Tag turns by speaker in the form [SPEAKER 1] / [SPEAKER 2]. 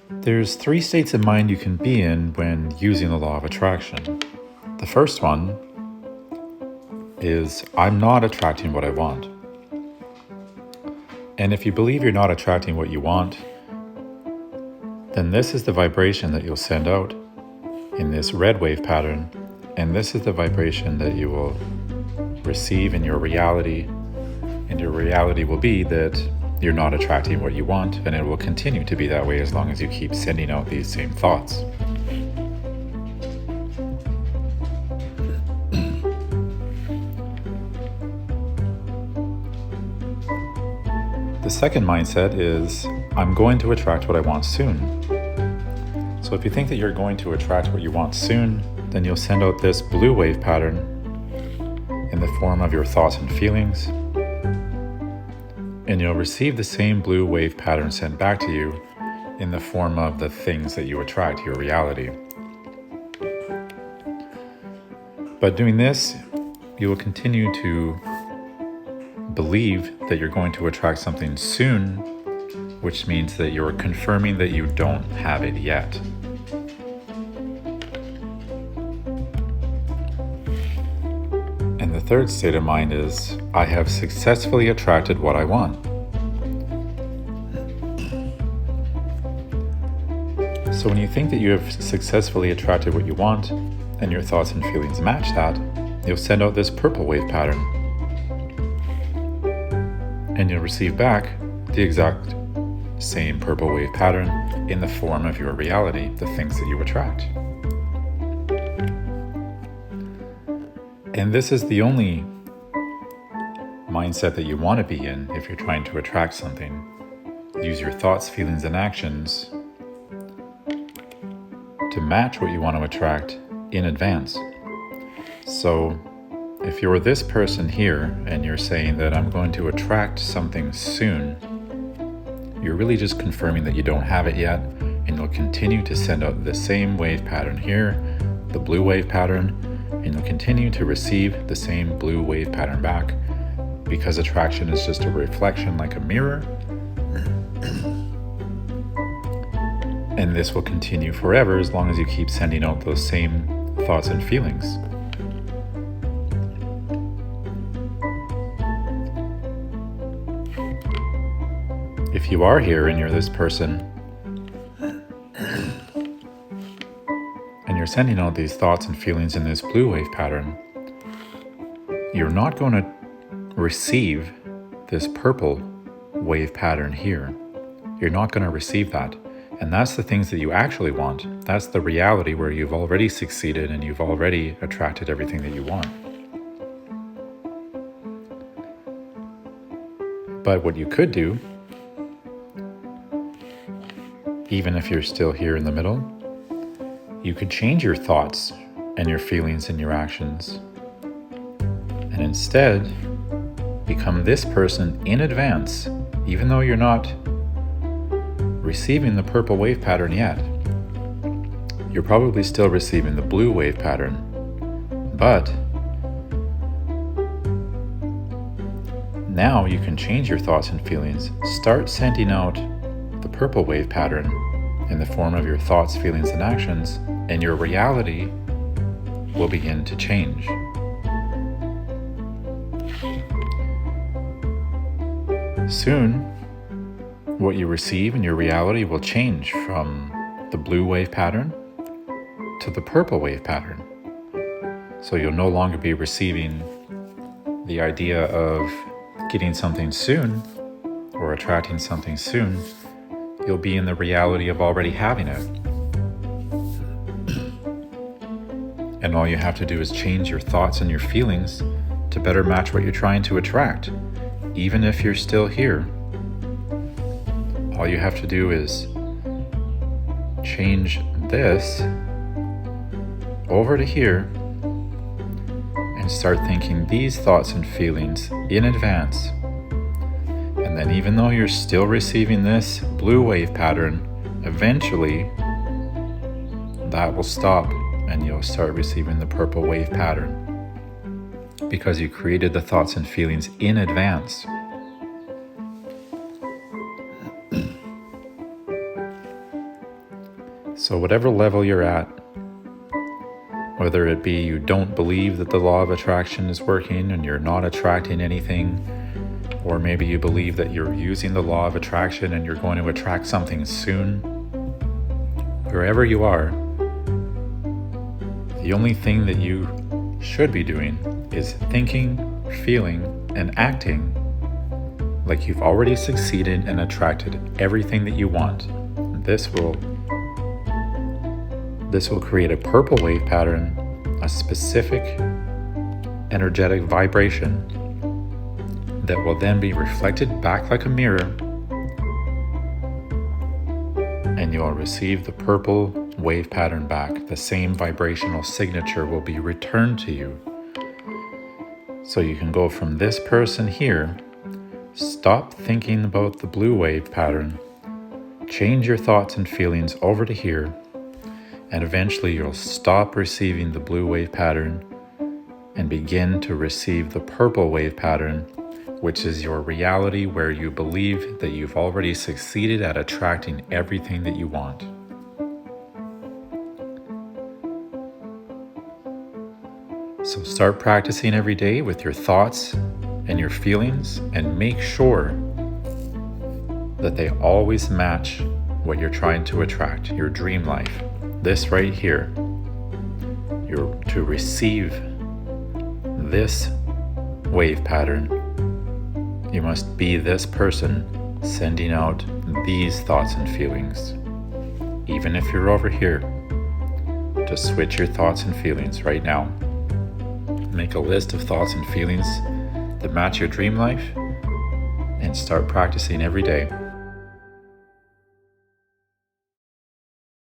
[SPEAKER 1] There's three states of mind you can be in when using the law of attraction. The first one is, I'm not attracting what I want. And if you believe you're not attracting what you want, then this is the vibration that you'll send out in this red wave pattern, and this is the vibration that you will receive in your reality, and your reality will be that you're not attracting what you want, and it will continue to be that way as long as you keep sending out these same thoughts. The second mindset is, I'm going to attract what I want soon. So if you think that you're going to attract what you want soon, then you'll send out this blue wave pattern in the form of your thoughts and feelings, and you'll receive the same blue wave pattern sent back to you in the form of the things that you attract, your reality. But doing this, you will continue to believe that you're going to attract something soon, which means that you're confirming that you don't have it yet. And the third state of mind is, I have successfully attracted what I want. So when you think that you have successfully attracted what you want, and your thoughts and feelings match that, you'll send out this purple wave pattern. And you'll receive back the exact same purple wave pattern in the form of your reality, the things that you attract. And this is the only mindset that you want to be in if you're trying to attract something. Use your thoughts, feelings, and actions to match what you want to attract in advance. So if you're this person here and you're saying that I'm going to attract something soon, you're really just confirming that you don't have it yet, and you'll continue to send out the same wave pattern here, the blue wave pattern, and you'll continue to receive the same blue wave pattern back, because attraction is just a reflection like a mirror. And this will continue forever as long as you keep sending out those same thoughts and feelings. If you are here and you're this person, and you're sending out these thoughts and feelings in this blue wave pattern, you're not going to receive this purple wave pattern here. You're not going to receive that. And that's the things that you actually want. That's the reality where you've already succeeded and you've already attracted everything that you want. But what you could do, even if you're still here in the middle, you could change your thoughts and your feelings and your actions, and instead become this person in advance, even though you're not receiving the purple wave pattern yet. You're probably still receiving the blue wave pattern, but now you can change your thoughts and feelings. Start sending out the purple wave pattern in the form of your thoughts, feelings, and actions, and your reality will begin to change. Soon, what you receive in your reality will change from the blue wave pattern to the purple wave pattern. So you'll no longer be receiving the idea of getting something soon or attracting something soon. You'll be in the reality of already having it. And all you have to do is change your thoughts and your feelings to better match what you're trying to attract. Even if you're still here, all you have to do is change this over to here and start thinking these thoughts and feelings in advance. And then even though you're still receiving this blue wave pattern, eventually that will stop and you'll start receiving the purple wave pattern, because you created the thoughts and feelings in advance. So whatever level you're at, whether it be you don't believe that the law of attraction is working and you're not attracting anything, or maybe you believe that you're using the law of attraction and you're going to attract something soon, wherever you are, the only thing that you should be doing is thinking, feeling, and acting like you've already succeeded and attracted everything that you want. This will create a purple wave pattern, a specific energetic vibration that will then be reflected back like a mirror, and you'll receive the purple wave pattern back. The same vibrational signature will be returned to you. So you can go from this person here, stop thinking about the blue wave pattern, change your thoughts and feelings over to here, and eventually you'll stop receiving the blue wave pattern and begin to receive the purple wave pattern, which is your reality, where you believe that you've already succeeded at attracting everything that you want. So start practicing every day with your thoughts and your feelings, and make sure that they always match what you're trying to attract, your dream life. This right here, you're to receive this wave pattern, you must be this person sending out these thoughts and feelings. Even if you're over here, just switch your thoughts and feelings right now. Make a list of thoughts and feelings that match your dream life and start practicing every day.